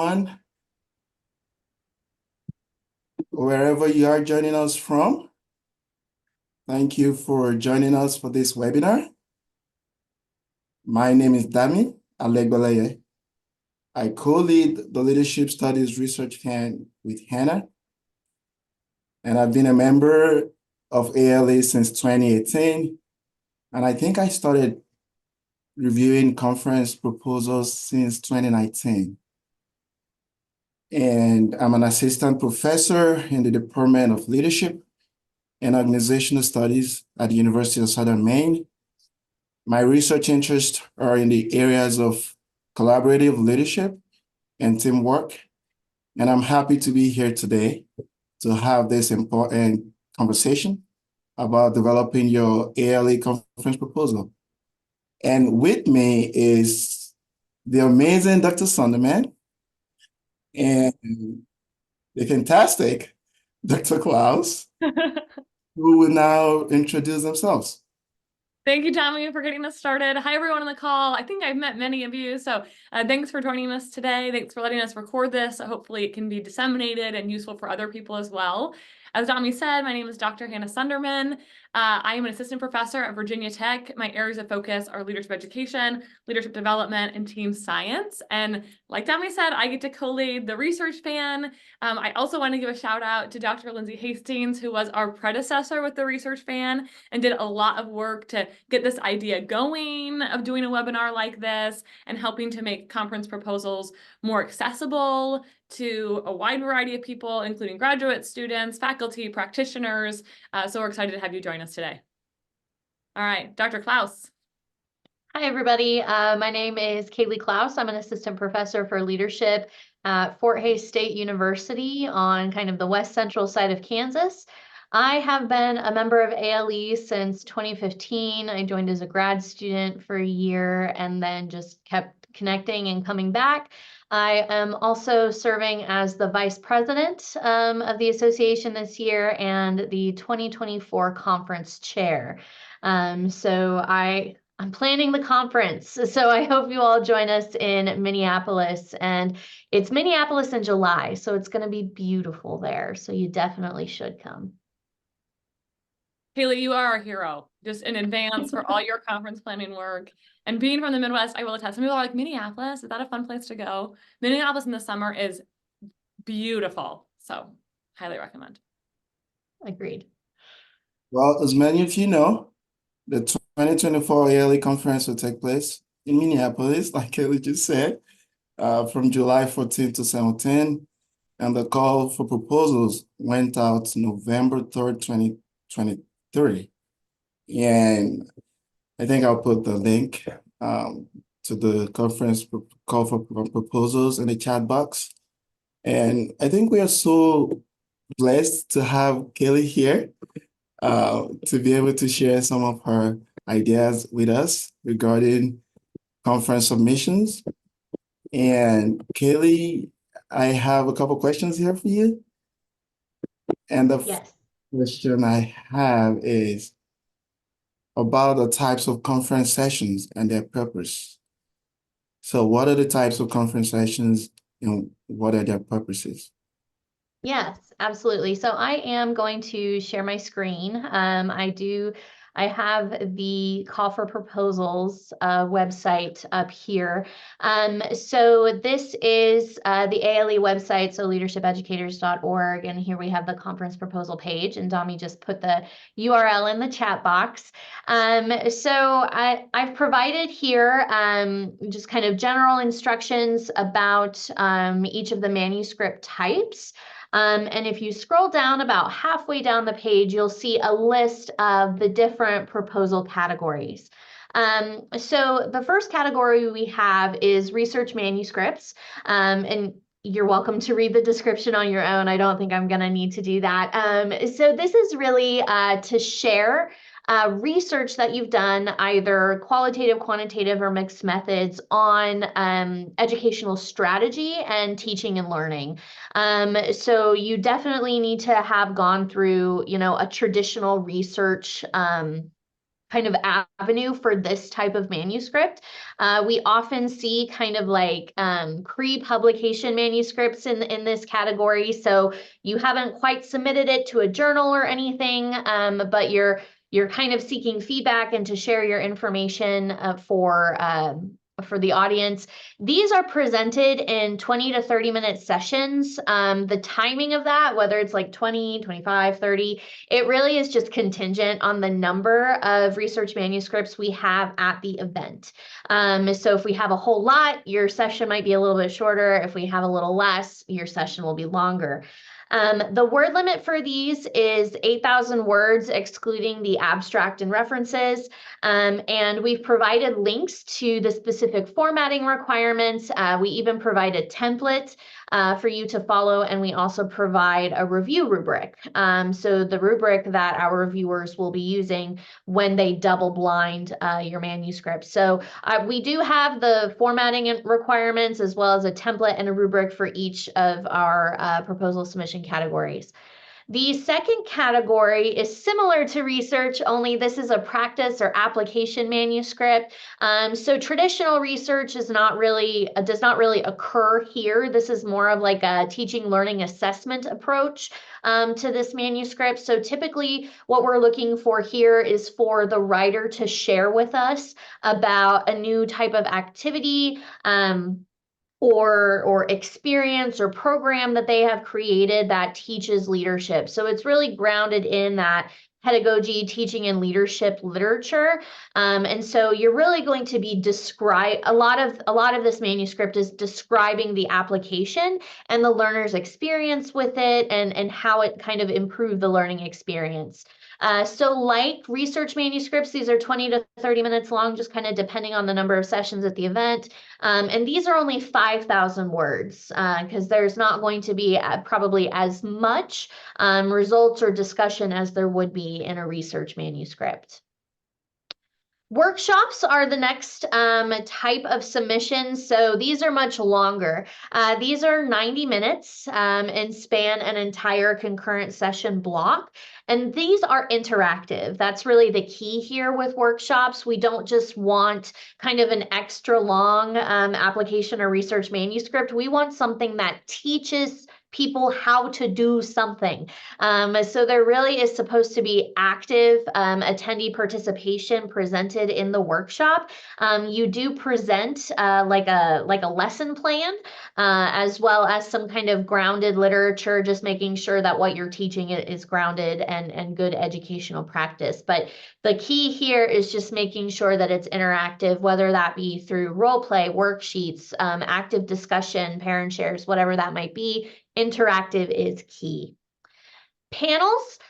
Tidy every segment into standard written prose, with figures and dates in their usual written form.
On wherever you are joining us from. Thank you for joining us for this webinar. My name is Dami Alegbeleye. I co-lead the Leadership Studies Research Fan with Hannah, and I've been a member of ALA since 2018. And I think I started reviewing conference proposals since 2019. And I'm an assistant professor in the Department of Leadership and Organizational Studies at the University of Southern Maine. My research interests are in the areas of collaborative leadership and teamwork, and I'm happy to be here today to have this important conversation about developing your ALA conference proposal. And with me is the amazing Dr. Sunderman and the fantastic Dr. Klaus, who will now introduce themselves. Thank you, Tommy, for getting us started. Hi, everyone on the call. I think I've met many of you, so thanks for joining us today. Thanks for letting us record this. Hopefully it can be disseminated and useful for other people as well. As Tommy said, my name is Dr. Hannah Sunderman. I am an assistant professor at Virginia Tech. My areas of focus are leadership education, leadership development, and team science. And like Tommy said, I get to co-lead the research fan. I also want to give a shout out to Dr. Lindsay Hastings, who was our predecessor with the research fan and did a lot of work to get this idea going of doing a webinar like this and helping to make conference proposals more accessible to a wide variety of people, including graduate students, faculty, practitioners. So we're excited to have you join us today. All right, Dr. Klaus. Hi, everybody. My name is Kaylee Klaus. I'm an assistant professor for leadership at Fort Hays State University on kind of the west central side of Kansas. I have been a member of ALE since 2015. I joined as a grad student for a year and then just kept connecting and coming back. I am also serving as the vice president of the association this year and the 2024 conference chair. I'm planning the conference, so I hope you all join us in Minneapolis. And it's Minneapolis in July, so it's going to be beautiful there. So you definitely should come. Haley, you are our hero, just in advance for all your conference planning work. And being from the Midwest, I will attest. Some people are like, Minneapolis, is that a fun place to go? Minneapolis in the summer is beautiful, so highly recommend. Agreed. Well, as many of you know, the 2024 ALE conference will take place in Minneapolis, like Kelly just said, from July 14 to 17. And the call for proposals went out November 3rd, 2023. And I think I'll put the link to the conference call for proposals in the chat box. And I think we are so blessed to have Kelly here to be able to share some of her ideas with us regarding conference submissions. And Kelly, I have a couple questions here for you. And the Yes. question I have is about the types of conference sessions and their purpose. So what are the types of conference sessions and what are their purposes? Yes, absolutely. So I am going to share my screen. I have the call for proposals website up here. So this is the ALE website, so leadershipeducators.org. And here we have the conference proposal page. And Dami just put the URL in the chat box. So I've provided here just kind of general instructions about each of the manuscript types. And if you scroll down about halfway down the page, you'll see a list of the different proposal categories. So the first category we have is research manuscripts. And you're welcome to read the description on your own. I don't think I'm going to need to do that. So this is really to share research that you've done, either qualitative, quantitative, or mixed methods on educational strategy and teaching and learning. So you definitely need to have gone through, a traditional research kind kind of avenue for this type of manuscript. We often see kind of like pre-publication manuscripts in this category. So you haven't quite submitted it to a journal or anything, but you're kind of seeking feedback and to share your information for the audience. These are presented in 20 to 30 minute sessions. The timing of that, whether it's like 20, 25, 30, it really is just contingent on the number of research manuscripts we have at the event. So if we have a whole lot, your session might be a little bit shorter. If we have a little less, your session will be longer. The word limit for these is 8,000 words, excluding the abstract and references. And we've provided links to the specific formatting requirements. We even provide a template for you to follow, and we also provide a review rubric. So the rubric that our reviewers will be using when they double blind your manuscript. So we do have the formatting requirements as well as a template and a rubric for each of our proposal submission categories. The second category is similar to research, only this is a practice or application manuscript. So traditional research is not really does not really occur here. This is more of like a teaching learning assessment approach to this manuscript. So typically what we're looking for here is for the writer to share with us about a new type of activity, or experience or program that they have created that teaches leadership. So it's really grounded in that pedagogy, teaching, and leadership literature. And so you're really going to be a lot of this manuscript is describing the application and the learner's experience with it and how it kind of improved the learning experience. So like research manuscripts, these are 20 to 30 minutes long, just kind of depending on the number of sessions at the event. And these are only 5,000 words because there's not going to be probably as much results or discussion as there would be in a research manuscript. Workshops are the next type of submission. So these are much longer. These are 90 minutes and span an entire concurrent session block. And these are interactive. That's really the key here with workshops. We don't just want kind of an extra long application or research manuscript. We want something that teaches people how to do something. So there really is supposed to be active attendee participation presented in the workshop. You do present like a lesson plan as well as some kind of grounded literature, just making sure that what you're teaching is grounded and good educational practice. But the key here is just making sure that it's interactive, whether that be through role play, worksheets, active discussion, parent shares, whatever that might be. Interactive is key. Panels.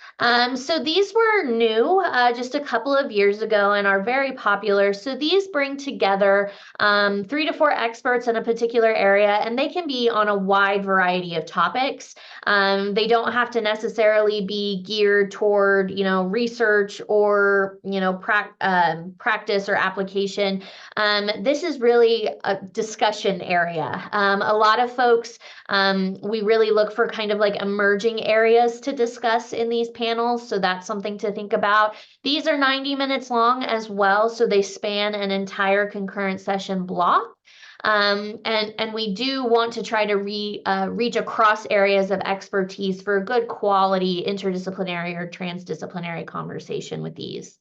So these were new just a couple of years ago and are very popular. So these bring together 3 to 4 experts in a particular area, and they can be on a wide variety of topics. They don't have to necessarily be geared toward, research or, practice or application. This is really a discussion area. A lot of folks, we really look for kind of like emerging areas to discuss in these panels. So that's something to think about. These are 90 minutes long as well. So they span an entire concurrent session block. And we do want to try to reach across areas of expertise for a good quality interdisciplinary or transdisciplinary conversation with these.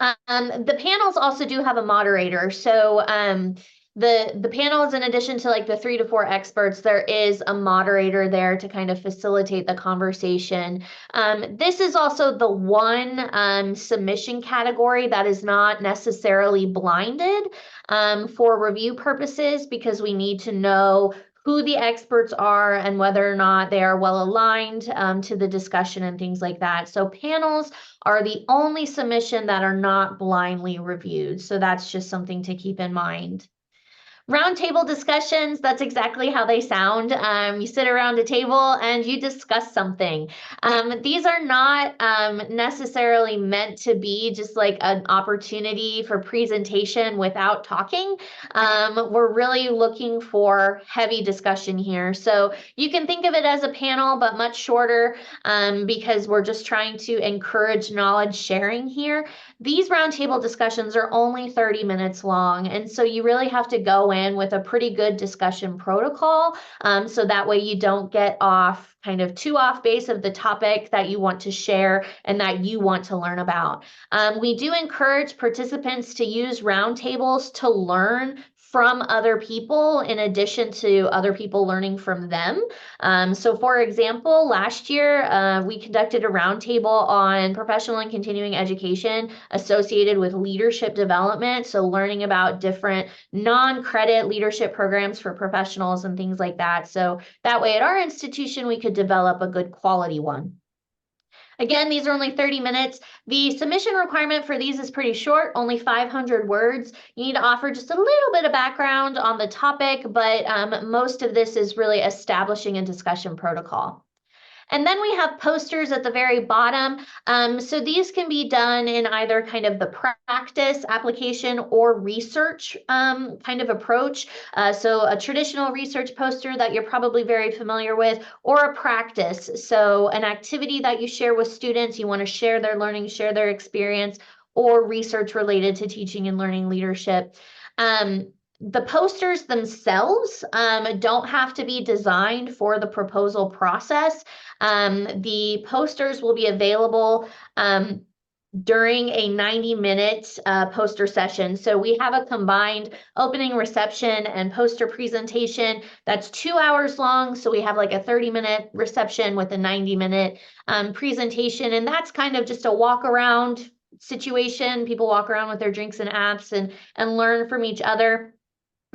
The panels also do have a moderator. So the panels, in addition to like the 3 to 4 experts, there is a moderator there to kind of facilitate the conversation. This is also the one submission category that is not necessarily blinded for review purposes, because we need to know who the experts are and whether or not they are well aligned to the discussion and things like that. So panels are the only submission that are not blindly reviewed. So that's just something to keep in mind. Roundtable discussions, that's exactly how they sound. You sit around a table and you discuss something. These are not necessarily meant to be just like an opportunity for presentation without talking. We're really looking for heavy discussion here. So you can think of it as a panel, but much shorter because we're just trying to encourage knowledge sharing here. These roundtable discussions are only 30 minutes long, and so you really have to go in with a pretty good discussion protocol, so that way you don't get off kind of too off base of the topic that you want to share and that you want to learn about. We do encourage participants to use roundtables to learn from other people in addition to other people learning from them. So for example, last year, we conducted a roundtable on professional and continuing education associated with leadership development. So learning about different non-credit leadership programs for professionals and things like that. So that way at our institution, we could develop a good quality one. Again, these are only 30 minutes. The submission requirement for these is pretty short, only 500 words. You need to offer just a little bit of background on the topic, but most of this is really establishing a discussion protocol. And then we have posters at the very bottom. So these can be done in either kind of the practice application or research kind of approach. So a traditional research poster that you're probably very familiar with, or a practice. So an activity that you share with students, you want to share their learning, share their experience, or research related to teaching and learning leadership. The posters themselves don't have to be designed for the proposal process. The posters will be available during a 90-minute poster session. So we have a combined opening reception and poster presentation that's 2 hours long. So we have like a 30-minute reception with a 90-minute presentation. And that's kind of just a walk around situation. People walk around with their drinks and apps and learn from each other.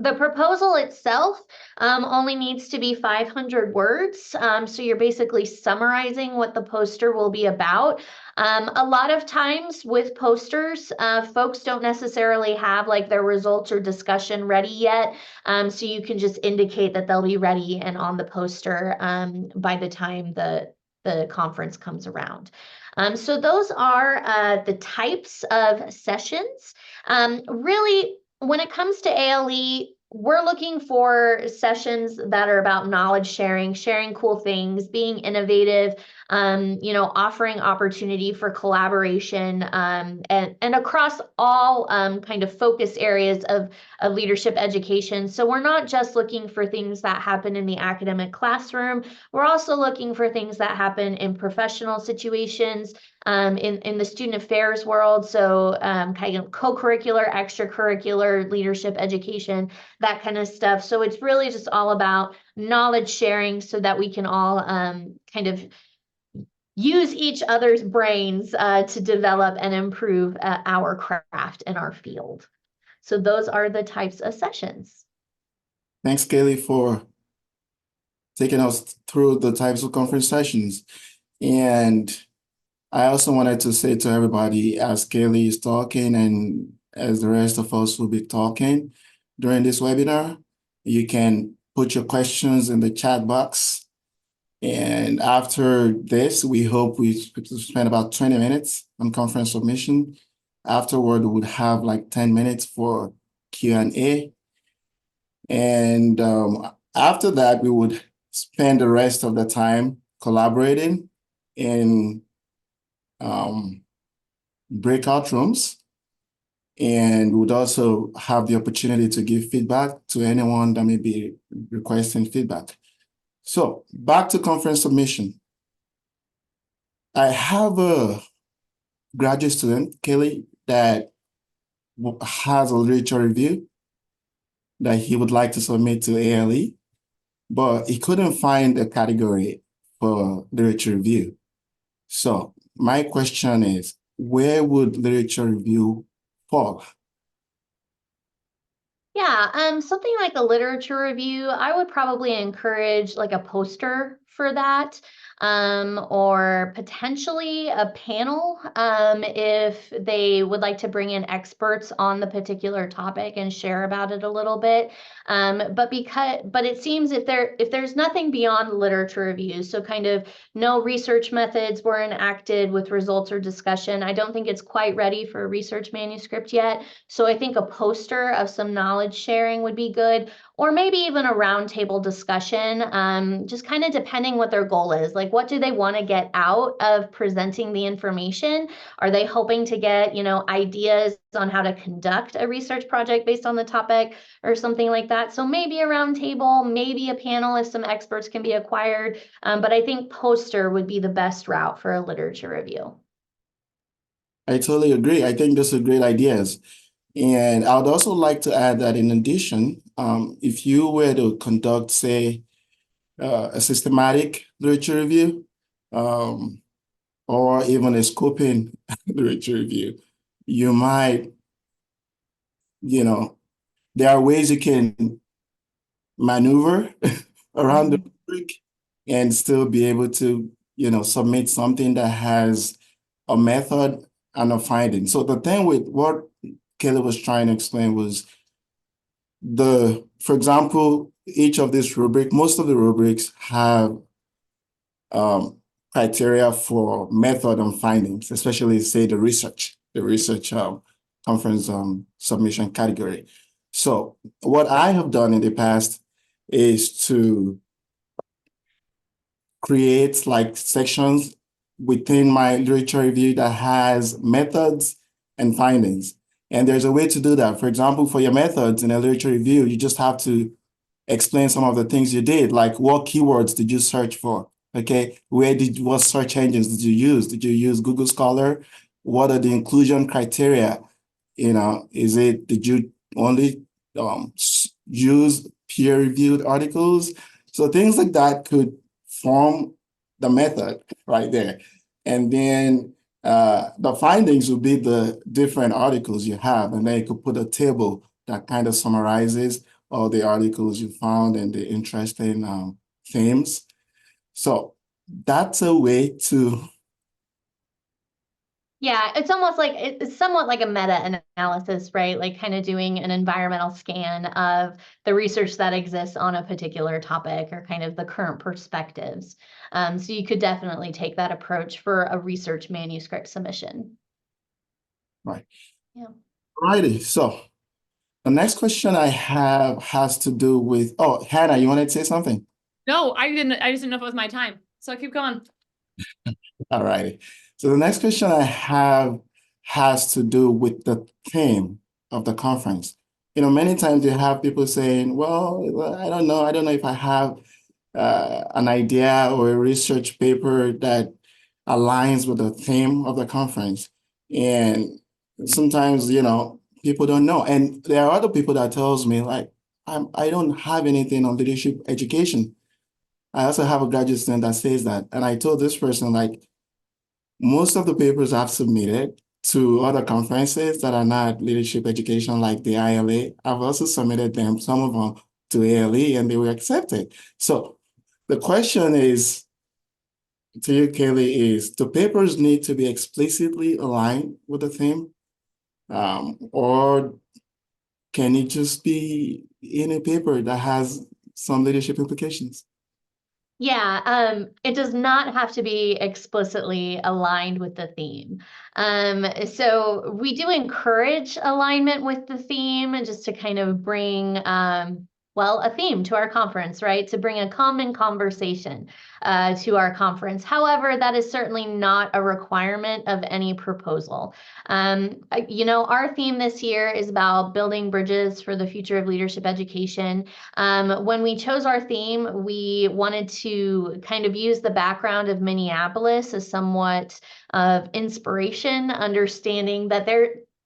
The proposal itself only needs to be 500 words. So you're basically summarizing what the poster will be about. A lot of times with posters, folks don't necessarily have like their results or discussion ready yet. So you can just indicate that they'll be ready and on the poster by the time the conference comes around. So those are the types of sessions. Really, when it comes to ALE, we're looking for sessions that are about knowledge sharing, sharing cool things, being innovative, offering opportunity for collaboration, and across all kind of focus areas of leadership education. So we're not just looking for things that happen in the academic classroom. We're also looking for things that happen in professional situations, in the student affairs world. So kind of co-curricular, extracurricular leadership education, that kind of stuff. So it's really just all about knowledge sharing so that we can all kind of use each other's brains to develop and improve our craft and our field. So those are the types of sessions. Thanks, Kaylee, for taking us through the types of conference sessions. And I also wanted to say to everybody, as Kaylee is talking and as the rest of us will be talking during this webinar, you can put your questions in the chat box. And after this, we hope we spend about 20 minutes on conference submission. Afterward, we would have like 10 minutes for Q&A. And after that, we would spend the rest of the time collaborating in breakout rooms, and would also have the opportunity to give feedback to anyone that may be requesting feedback. So back to conference submission. I have a graduate student, Kelly, that has a literature review that he would like to submit to ALE, but he couldn't find a category for literature review. So my question is, where would literature review fall? Yeah, something like a literature review, I would probably encourage like a poster for that, or potentially a panel, if they would like to bring in experts on the particular topic and share about it a little bit. But it seems if there's nothing beyond literature reviews, so kind of no research methods were enacted with results or discussion, I don't think it's quite ready for a research manuscript yet. So I think a poster of some knowledge sharing would be good, or maybe even a roundtable discussion, just kind of depending what their goal is. Like, what do they want to get out of presenting the information? Are they hoping to get, ideas on how to conduct a research project based on the topic or something like that? So maybe a roundtable, maybe a panel if some experts can be acquired. But I think poster would be the best route for a literature review. I totally agree. I think those are great ideas. And I would also like to add that in addition, if you were to conduct, say, a systematic literature review, or even a scoping literature review, you might, there are ways you can maneuver around the rubric and still be able to, submit something that has a method and a finding. So the thing with what Kelly was trying to explain was for example, each of these rubric, most of the rubrics have criteria for method and findings, especially say the research conference submission category. So what I have done in the past is to create like sections within my literature review that has methods and findings. And there's a way to do that. For example, for your methods in a literature review, you just have to explain some of the things you did, like what keywords did you search for? Okay, what search engines did you use? Did you use Google Scholar? What are the inclusion criteria? Did you only use peer-reviewed articles? So things like that could form the method right there. And then the findings will be the different articles you have, and then you could put a table that kind of summarizes all the articles you found and the interesting themes. So that's a way to. Yeah, it's somewhat like a meta-analysis, right? Like kind of doing an environmental scan of the research that exists on a particular topic or kind of the current perspectives. So you could definitely take that approach for a research manuscript submission. Right. Yeah. Righty. So the next question I have has to do with, Hannah, you wanted to say something? No, I just didn't know if it was my time. So keep going. All righty. So the next question I have has to do with the theme of the conference. Many times you have people saying, well, I don't know if I have an idea or a research paper that aligns with the theme of the conference. And sometimes, people don't know. And there are other people that tells me like, I don't have anything on leadership education. I also have a graduate student that says that. And I told this person, like, most of the papers I've submitted to other conferences that are not leadership education, like the ILA, I've also submitted them, some of them to ALE, and they were accepted. So the question is, to you, Kelly, is the papers need to be explicitly aligned with the theme? Or can it just be in a paper that has some leadership implications? Yeah, it does not have to be explicitly aligned with the theme. So we do encourage alignment with the theme just to kind of bring, a theme to our conference, right? To bring a common conversation to our conference. However, that is certainly not a requirement of any proposal. Our theme this year is about building bridges for the future of leadership education. When we chose our theme, we wanted to kind of use the background of Minneapolis as somewhat of inspiration, understanding that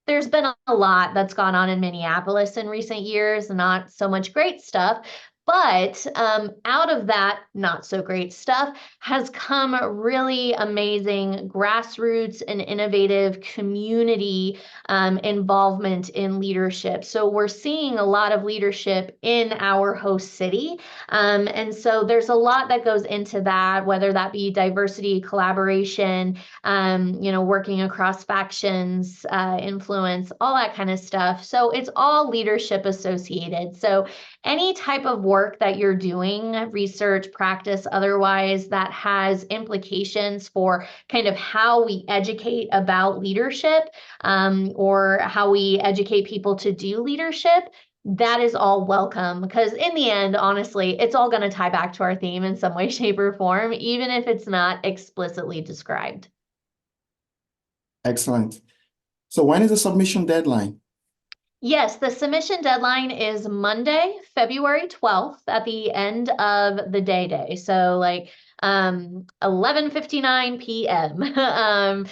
there's been a lot that's gone on in Minneapolis in recent years, not so much great stuff, But out of that not so great stuff has come really amazing grassroots and innovative community involvement in leadership. So we're seeing a lot of leadership in our host city. And so there's a lot that goes into that, whether that be diversity, collaboration, working across factions, influence, all that kind of stuff. So it's all leadership associated. So any type of work that you're doing, research, practice, otherwise, that has implications for kind of how we educate about leadership, or how we educate people to do leadership, that is all welcome, because in the end, honestly, it's all going to tie back to our theme in some way, shape, or form, even if it's not explicitly described. Excellent. So when is the submission deadline? Yes, the submission deadline is Monday, February 12th at the end of the day. So like 11:59 p.m.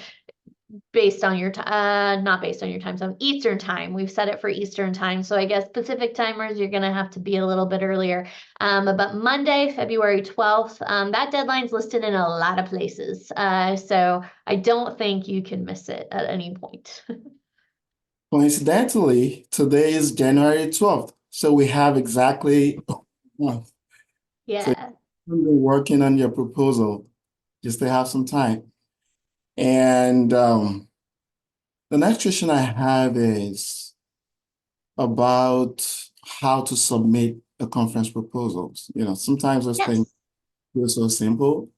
Based on your time, not based on your time zone, Eastern time. We've set it for Eastern time. So I guess Pacific timers, you're going to have to be a little bit earlier. But Monday, February 12th, that deadline's listed in a lot of places. So I don't think you can miss it at any point. Coincidentally, today is January 12th. So we have exactly a month. Yeah. You've been working on your proposal just to have some time. And the next question I have is about how to submit a conference proposals. Sometimes those things feel so simple,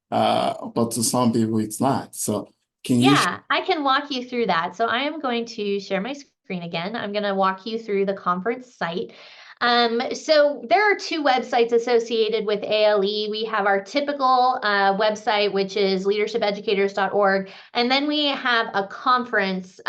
but to some people it's not. So can you Yeah, I can walk you through that. So I am going to share my screen again. I'm going to walk you through the conference site. So there are two websites associated with ALE. We have our typical website, which is leadershipeducators.org. And then we have a conference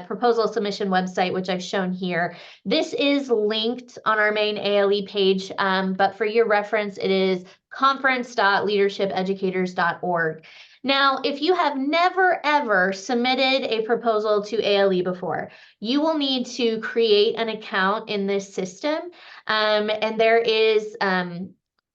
proposal submission website, which I've shown here. This is linked on our main ALE page, but for your reference, it is conference.leadershipeducators.org. Now, if you have never, ever submitted a proposal to ALE before, you will need to create an account in this system. And there is,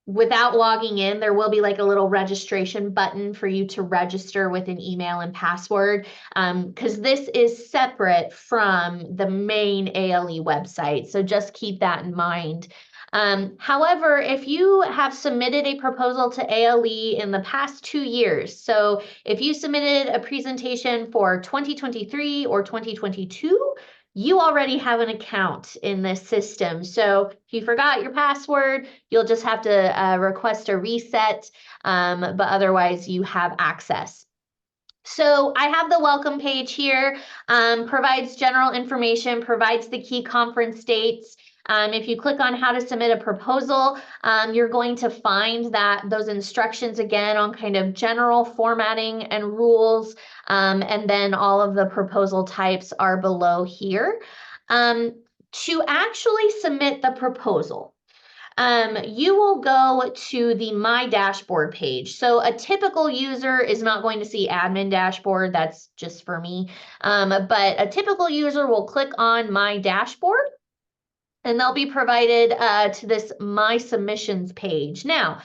without logging in, there will be like a little registration button for you to register with an email and password, because this is separate from the main ALE website. So just keep that in mind. However, if you have submitted a proposal to ALE in the past 2 years, so if you submitted a presentation for 2023 or 2022, you already have an account in this system. So if you forgot your password, you'll just have to request a reset, but otherwise you have access. So I have the welcome page here, provides general information, provides the key conference dates. If you click on how to submit a proposal, you're going to find that those instructions again on kind of general formatting and rules, and then all of the proposal types are below here. To actually submit the proposal, you will go to the My Dashboard page. So a typical user is not going to see Admin Dashboard. That's just for me. But a typical user will click on My Dashboard, and they'll be provided to this My Submissions page. Now,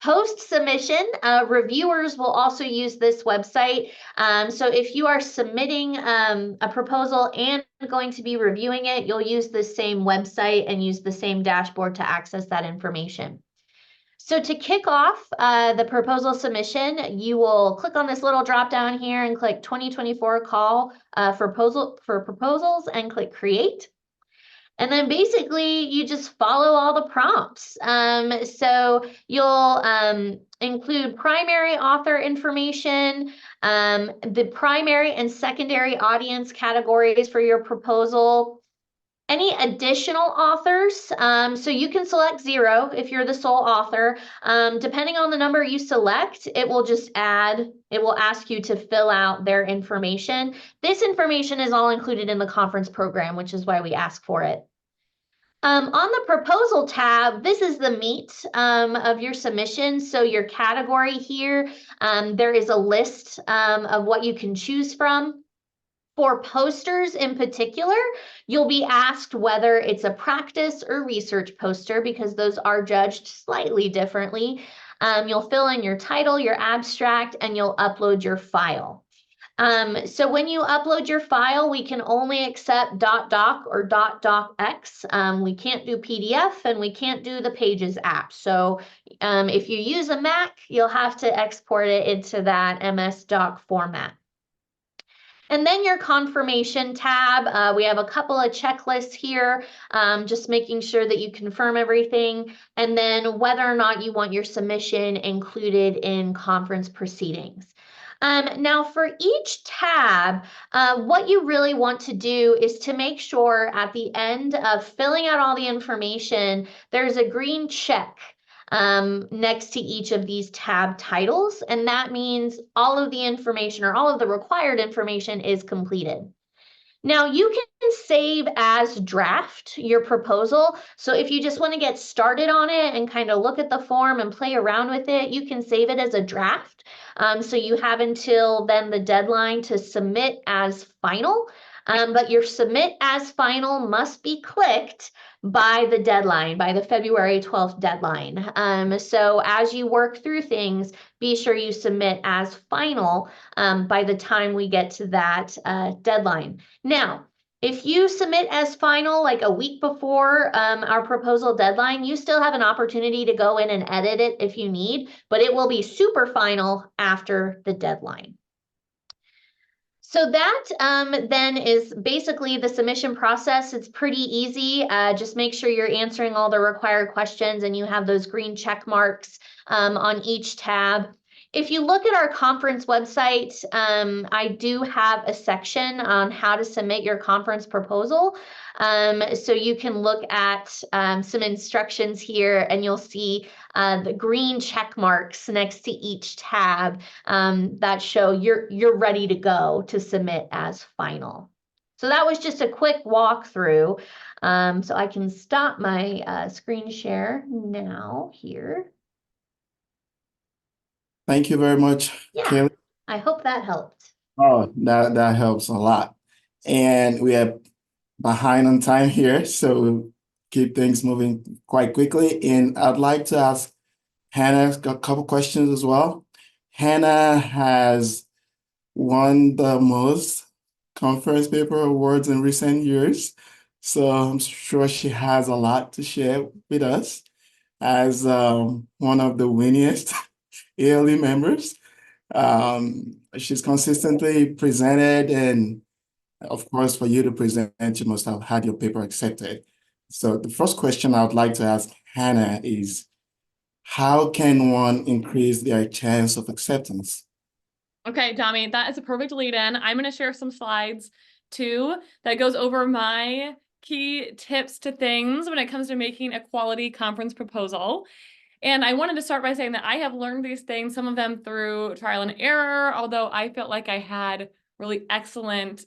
post-submission, reviewers will also use this website. So if you are submitting a proposal and going to be reviewing it, you'll use the same website and use the same dashboard to access that information. So to kick off the proposal submission, you will click on this little drop down here and click 2024 call for proposals and click create. And then basically you just follow all the prompts. So you'll include primary author information, the primary and secondary audience categories for your proposal, any additional authors. So you can select 0 if you're the sole author. Depending on the number you select, it will ask you to fill out their information. This information is all included in the conference program, which is why we ask for it. On the proposal tab, this is the meat of your submission. So your category here, there is a list of what you can choose from. For posters in particular, you'll be asked whether it's a practice or research poster because those are judged slightly differently. You'll fill in your title, your abstract, and you'll upload your file. So when you upload your file, we can only accept .doc or .docx. We can't do PDF and we can't do the Pages app. So if you use a Mac, you'll have to export it into that MS-DOC format. And then your confirmation tab, we have a couple of checklists here, just making sure that you confirm everything, and then whether or not you want your submission included in conference proceedings. Now for each tab, what you really want to do is to make sure at the end of filling out all the information, there's a green check next to each of these tab titles, and that means all of the information or all of the required information is completed. Now you can save as draft your proposal. So if you just want to get started on it and kind of look at the form and play around with it, you can save it as a draft. So you have until then the deadline to submit as final. But your submit as final must be clicked by the deadline, by the February 12th deadline. So as you work through things, be sure you submit as final by the time we get to that deadline. Now, if you submit as final like a week before our proposal deadline, you still have an opportunity to go in and edit it if you need, but it will be super final after the deadline. So that then is basically the submission process. It's pretty easy. Just make sure you're answering all the required questions and you have those green check marks on each tab. If you look at our conference website, I do have a section on how to submit your conference proposal. So you can look at some instructions here and you'll see the green check marks next to each tab that show you're ready to go to submit as final. So that was just a quick walkthrough. So I can stop my screen share now here. Thank you very much, Yeah. Kaylee. I hope that helped. Oh, that helps a lot. And we are behind on time here, so we'll keep things moving quite quickly. And I'd like to ask Hannah a couple questions as well. Hannah has won the most conference paper awards in recent years, so I'm sure she has a lot to share with us as one of the winningest ALE members. She's consistently presented, and of course, for you to present, you must have had your paper accepted. So the first question I would like to ask Hannah is, how can one increase their chance of acceptance? Okay, Dami, that is a perfect lead in. I'm going to share some slides too that goes over my key tips to things when it comes to making a quality conference proposal. And I wanted to start by saying that I have learned these things, some of them through trial and error, although I felt like I had really excellent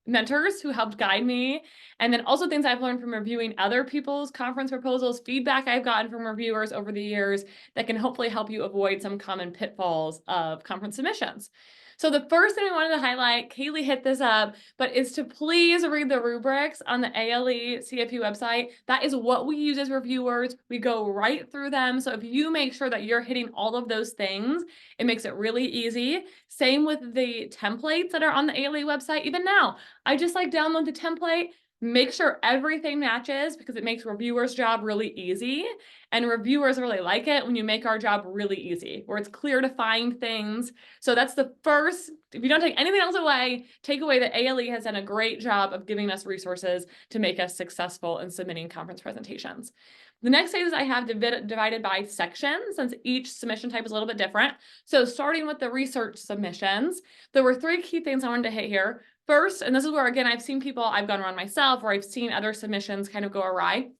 mentors who helped guide me. And then also things I've learned from reviewing other people's conference proposals, feedback I've gotten from reviewers over the years that can hopefully help you avoid some common pitfalls of conference submissions. So the first thing we wanted to highlight, Kaylee hit this up, but is to please read the rubrics on the ALE CFP website. That is what we use as reviewers. We go right through them. So if you make sure that you're hitting all of those things, it makes it really easy. Same with the templates that are on the ALE website. Even now, I just like download the template, make sure everything matches because it makes reviewers' job really easy. And reviewers really like it when you make our job really easy, where it's clear to find things. So that's the first, if you don't take anything else away, take away that ALE has done a great job of giving us resources to make us successful in submitting conference presentations. The next phase I have divided by sections, since each submission type is a little bit different. So starting with the research submissions, there were 3 key things I wanted to hit here. First, and this is where, again, I've seen people, I've gone around myself, or I've seen other submissions kind of go awry.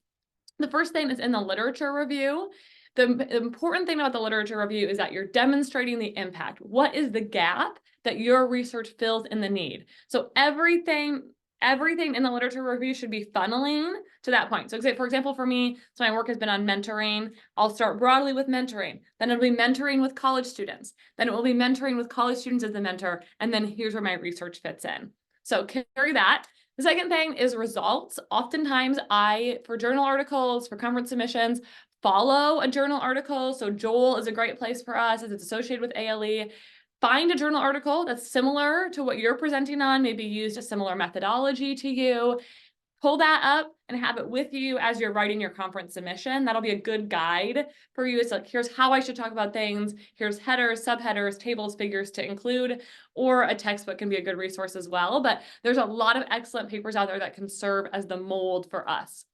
The first thing is in the literature review. The important thing about the literature review is that you're demonstrating the impact. What is the gap that your research fills in the need? So everything everything in the literature review should be funneling to that point. So for example, for me, so my work has been on mentoring. I'll start broadly with mentoring, then it'll be mentoring with college students, then it will be mentoring with college students as the mentor, and then here's where my research fits in. So carry that. The second thing is results. Oftentimes for journal articles, for conference submissions, follow a journal article. So Joel is a great place for us as it's associated with ALE. Find a journal article that's similar to what you're presenting on, maybe used a similar methodology to you. Pull that up and have it with you as you're writing your conference submission. That'll be a good guide for you. It's like, here's how I should talk about things. Here's headers, subheaders, tables, figures to include, or a textbook can be a good resource as well. But there's a lot of excellent papers out there that can serve as the mold for us.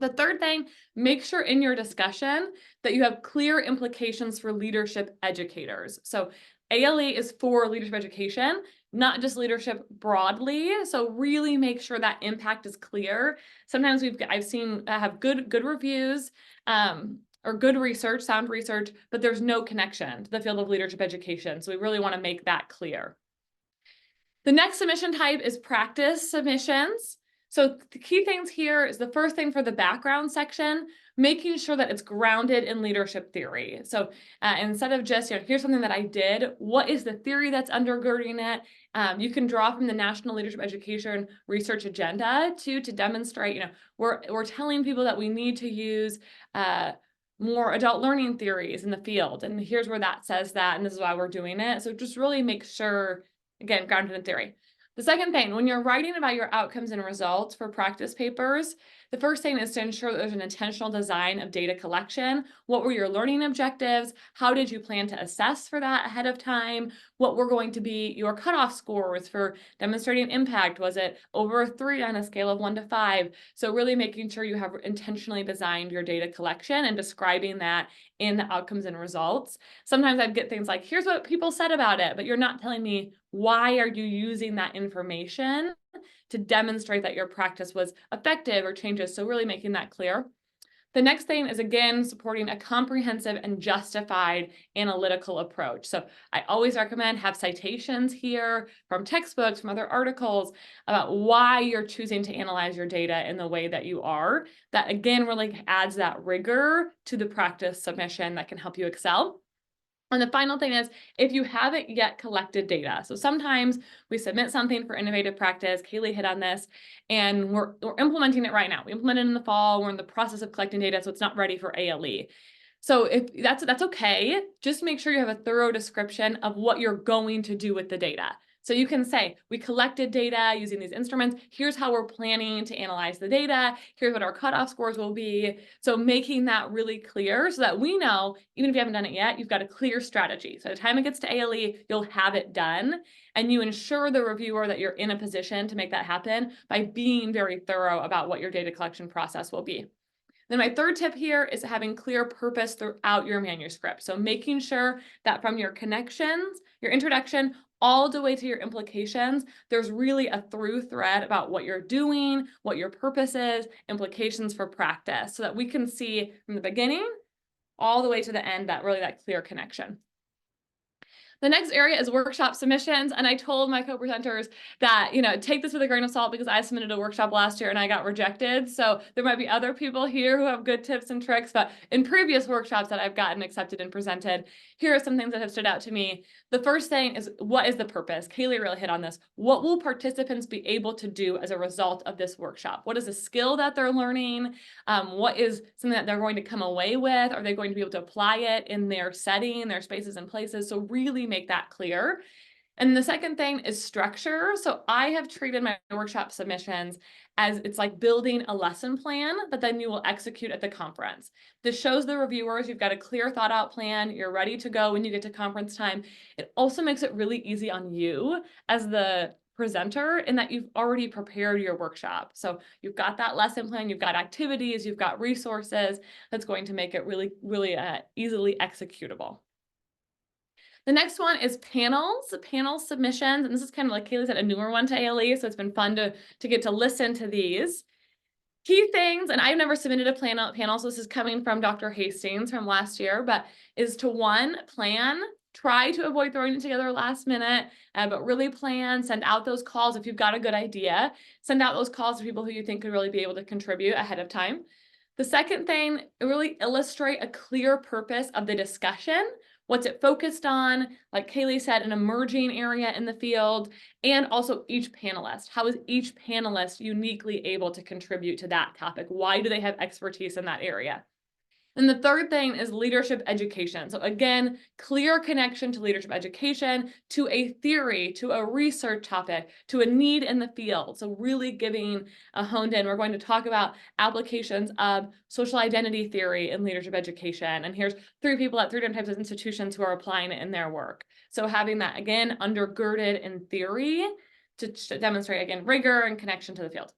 The third thing, make sure in your discussion that you have clear implications for leadership educators. So ALE is for leadership education, not just leadership broadly. So really make sure that impact is clear. Sometimes I've seen have good reviews or good research, sound research, but there's no connection to the field of leadership education. So we really want to make that clear. The next submission type is practice submissions. So the key things here is the first thing for the background section, making sure that it's grounded in leadership theory. So instead of just, here's something that I did, what is the theory that's undergirding it? You can draw from the National Leadership Education Research Agenda to demonstrate, we're telling people that we need to use more adult learning theories in the field. And here's where that says that, and this is why we're doing it. So just really make sure, again, grounded in theory. The second thing, when you're writing about your outcomes and results for practice papers, the first thing is to ensure that there's an intentional design of data collection. What were your learning objectives? How did you plan to assess for that ahead of time? What were going to be your cutoff scores for demonstrating impact? Was it over a 3 on a scale of 1 to 5? So really making sure you have intentionally designed your data collection and describing that in the outcomes and results. Sometimes I'd get things like, here's what people said about it, but you're not telling me why are you using that information to demonstrate that your practice was effective or changes. So really making that clear. The next thing is, again, supporting a comprehensive and justified analytical approach. So I always recommend have citations here from textbooks, from other articles about why you're choosing to analyze your data in the way that you are. That, again, really adds that rigor to the practice submission that can help you excel. And the final thing is, if you haven't yet collected data, so sometimes we submit something for innovative practice, Kaylee hit on this, and we're implementing it right now. We implement it in the fall, we're in the process of collecting data, so it's not ready for ALE. So if that's okay, just make sure you have a thorough description of what you're going to do with the data. So you can say, we collected data using these instruments. Here's how we're planning to analyze the data. Here's what our cutoff scores will be. So making that really clear so that we know, even if you haven't done it yet, you've got a clear strategy. So by the time it gets to ALE, you'll have it done. And you ensure the reviewer that you're in a position to make that happen by being very thorough about what your data collection process will be. Then my third tip here is having clear purpose throughout your manuscript. So making sure that from your connections, your introduction, all the way to your implications, there's really a through thread about what you're doing, what your purpose is, implications for practice, so that we can see from the beginning all the way to the end that clear connection. The next area is workshop submissions. And I told my co-presenters that, take this with a grain of salt because I submitted a workshop last year and I got rejected. So there might be other people here who have good tips and tricks, but in previous workshops that I've gotten accepted and presented, here are some things that have stood out to me. The first thing is, what is the purpose? Kaylee really hit on this. What will participants be able to do as a result of this workshop? What is a skill that they're learning? What is something that they're going to come away with? Are they going to be able to apply it in their setting, their spaces and places? So really make that clear. And the second thing is structure. So I have treated my workshop submissions as it's like building a lesson plan that then you will execute at the conference. This shows the reviewers you've got a clear thought out plan, you're ready to go when you get to conference time. It also makes it really easy on you as the presenter in that you've already prepared your workshop. So you've got that lesson plan, you've got activities, you've got resources that's going to make it really, really easily executable. The next one is panel submissions. And this is kind of like Kaylee said, a newer one to ALE. So it's been fun to get to listen to these. Key things, and I've never submitted a panel, so this is coming from Dr. Hastings from last year, but is to 1, plan Try to avoid throwing it together last minute, but really plan, send out those calls if you've got a good idea. Send out those calls to people who you think could really be able to contribute ahead of time. The second thing, really illustrate a clear purpose of the discussion. What's it focused on? Like Kaylee said, an emerging area in the field, and also each panelist. How is each panelist uniquely able to contribute to that topic? Why do they have expertise in that area? And the third thing is leadership education. So again, clear connection to leadership education, to a theory, to a research topic, to a need in the field. So really giving a honed in. We're going to talk about applications of social identity theory in leadership education. And here's 3 people at 3 different types of institutions who are applying it in their work. So having that, again, undergirded in theory to demonstrate, again, rigor and connection to the field.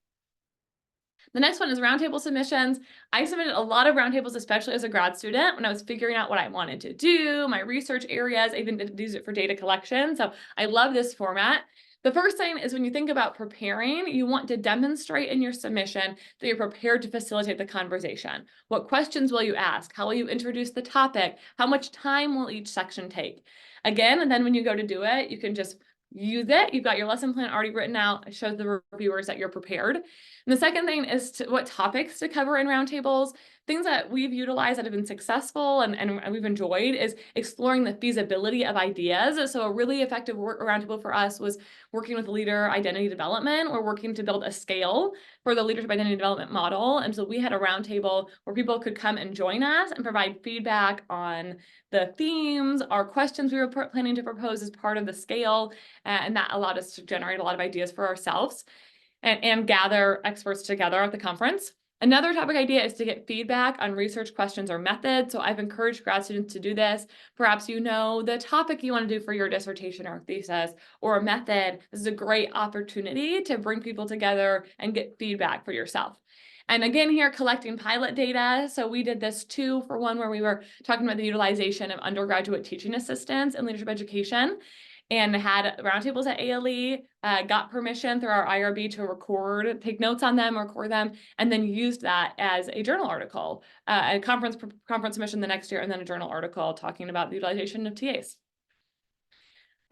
The next one is roundtable submissions. I submitted a lot of roundtables, especially as a grad student, when I was figuring out what I wanted to do, my research areas. I even did use it for data collection. So I love this format. The first thing is when you think about preparing, you want to demonstrate in your submission that you're prepared to facilitate the conversation. What questions will you ask? How will you introduce the topic? How much time will each section take? Again, and then when you go to do it, you can just use it. You've got your lesson plan already written out. It shows the reviewers that you're prepared. And the second thing is what topics to cover in roundtables. Things that we've utilized that have been successful and we've enjoyed is exploring the feasibility of ideas. So a really effective roundtable for us was working with leader identity development. We're working to build a scale for the leadership identity development model. And so we had a roundtable where people could come and join us and provide feedback on the themes, our questions we were planning to propose as part of the scale. And that allowed us to generate a lot of ideas for ourselves and gather experts together at the conference. Another topic idea is to get feedback on research questions or methods. So I've encouraged grad students to do this. Perhaps you know the topic you want to do for your dissertation or thesis or a method. This is a great opportunity to bring people together and get feedback for yourself. And again, here collecting pilot data. So we did this too for one where we were talking about the utilization of undergraduate teaching assistants in leadership education, and had roundtables at ALE, got permission through our IRB to record, take notes on them, record them, and then used that as a journal article, a conference submission the next year, and then a journal article talking about the utilization of TAs.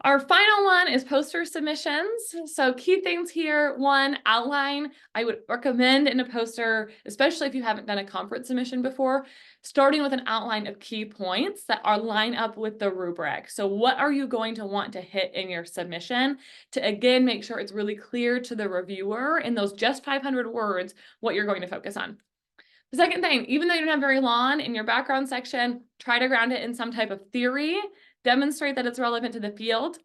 Our final one is poster submissions. So key things here, 1, outline. I would recommend in a poster, especially if you haven't done a conference submission before, starting with an outline of key points that are line up with the rubric. So what are you going to want to hit in your submission to, again, make sure it's really clear to the reviewer in those just 500 words what you're going to focus on. The second thing, even though you don't have very long in your background section, try to ground it in some type of theory. Demonstrate that it's relevant to the field.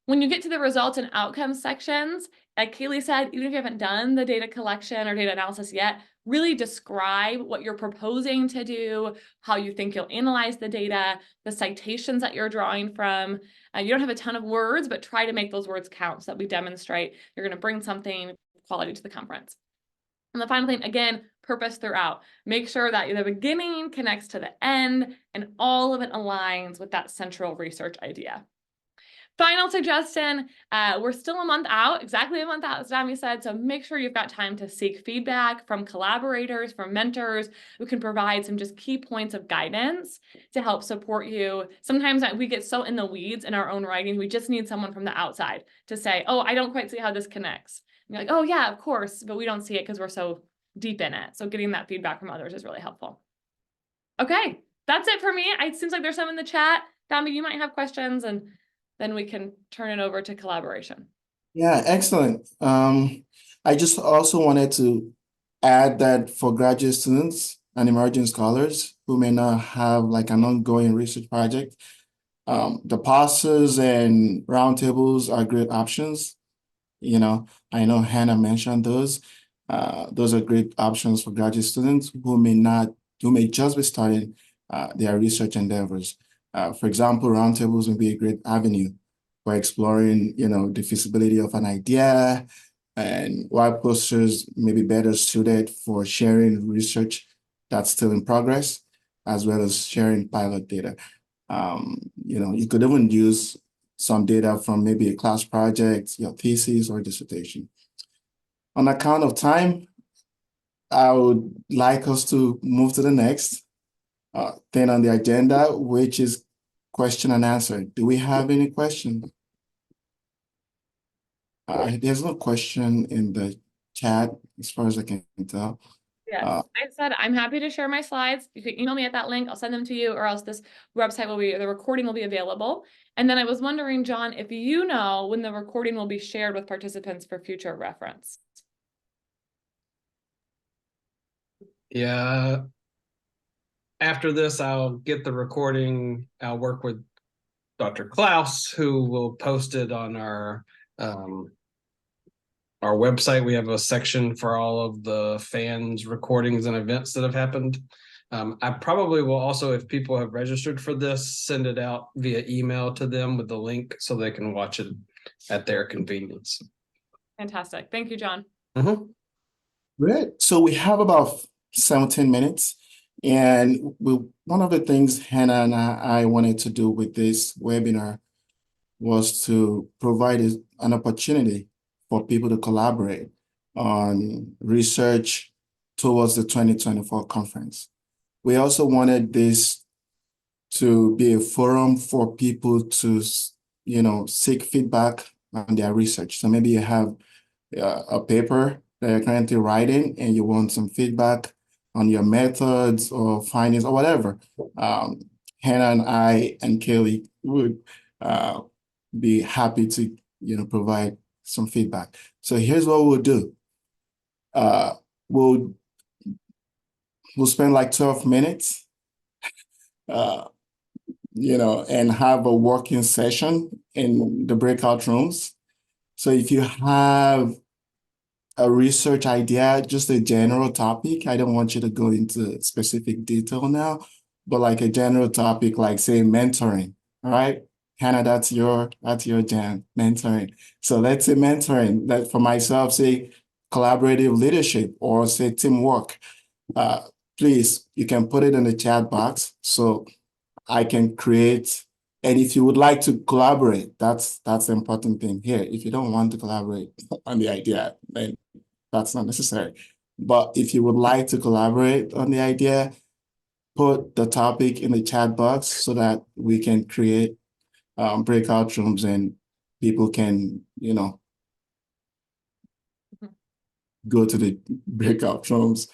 When you get to the results and outcomes sections, like Kaylee said, even if you haven't done the data collection or data analysis yet, really describe what you're proposing to do, how you think you'll analyze the data, the citations that you're drawing from. You don't have a ton of words, but try to make those words count so that we demonstrate you're going to bring something quality to the conference. And the final thing, again, purpose throughout. Make sure that the beginning connects to the end and all of it aligns with that central research idea. Final suggestion, we're still a month out, exactly a month out, as Dami said, so make sure you've got time to seek feedback from collaborators, from mentors who can provide some just key points of guidance to help support you. Sometimes we get so in the weeds in our own writing, we just need someone from the outside to say, oh, I don't quite see how this connects. And you're like, oh yeah, of course, but we don't see it because we're so deep in it. So getting that feedback from others is really helpful. Okay, that's it for me. It seems like there's some in the chat. Dami, you might have questions, and then we can turn it over to collaboration. Yeah, excellent. I just also wanted to add that for graduate students and emerging scholars who may not have like an ongoing research project, the pastors and roundtables are great options. You know, I know Hannah mentioned those. Those are great options for graduate students who may just be starting their research endeavors. For example, roundtables would be a great avenue for exploring, the feasibility of an idea, and while posters may be better suited for sharing research that's still in progress, as well as sharing pilot data. You could even use some data from maybe a class project, your thesis or dissertation. On account of time, I would like us to move to the next thing on the agenda, which is question and answer. Do we have any questions? There's no question in the chat as far as I can tell. Yes, I said I'm happy to share my slides. You can email me at that link. I'll send them to you, or else this website will be, the recording will be available. And then I was wondering, John, if you know when the recording will be shared with participants for future reference. Yeah. After this, I'll get the recording. I'll work with Dr. Klaus, who will post it on our website. We have a section for all of the fans recordings and events that have happened. I probably will also, if people have registered for this, send it out via email to them with the link so they can watch it at their convenience. Fantastic. Thank you, John. Great. So we have about 17 minutes. And one of the things Hannah and I wanted to do with this webinar was to provide an opportunity for people to collaborate on research towards the 2024 conference. We also wanted this to be a forum for people to, seek feedback on their research. So maybe you have a paper that you're currently writing and you want some feedback on your methods or findings or whatever. Hannah and I and Kaylee would be happy to, provide some feedback. So here's what we'll do. We'll spend like 12 minutes, and have a working session in the breakout rooms. So if you have a research idea, just a general topic, I don't want you to go into specific detail now, but like a general topic, like say mentoring, all right? Hannah, that's your jam, mentoring. So let's say mentoring, that for myself, say collaborative leadership or say teamwork. Please, you can put it in the chat box so I can create. And if you would like to collaborate, that's the important thing here. If you don't want to collaborate on the idea, then that's not necessary. But if you would like to collaborate on the idea, put the topic in the chat box so that we can create breakout rooms and people can, go to the breakout rooms.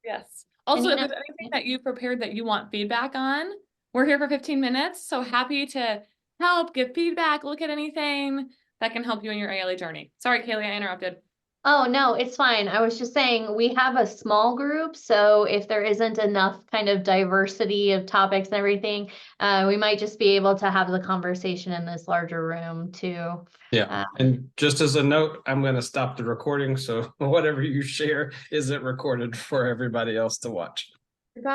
Yes. Also, And, if there's anything that you prepared that you want feedback on, we're here for 15 minutes. So happy to help, give feedback, look at anything that can help you in your ALA journey. Sorry, Kaylee, I interrupted. Oh, no, it's fine. I was just saying we have a small group, so if there isn't enough kind of diversity of topics and everything, we might just be able to have the conversation in this larger room too. Yeah. And just as a note, I'm going to stop the recording. So whatever you share isn't recorded for everybody else to watch. Goodbye.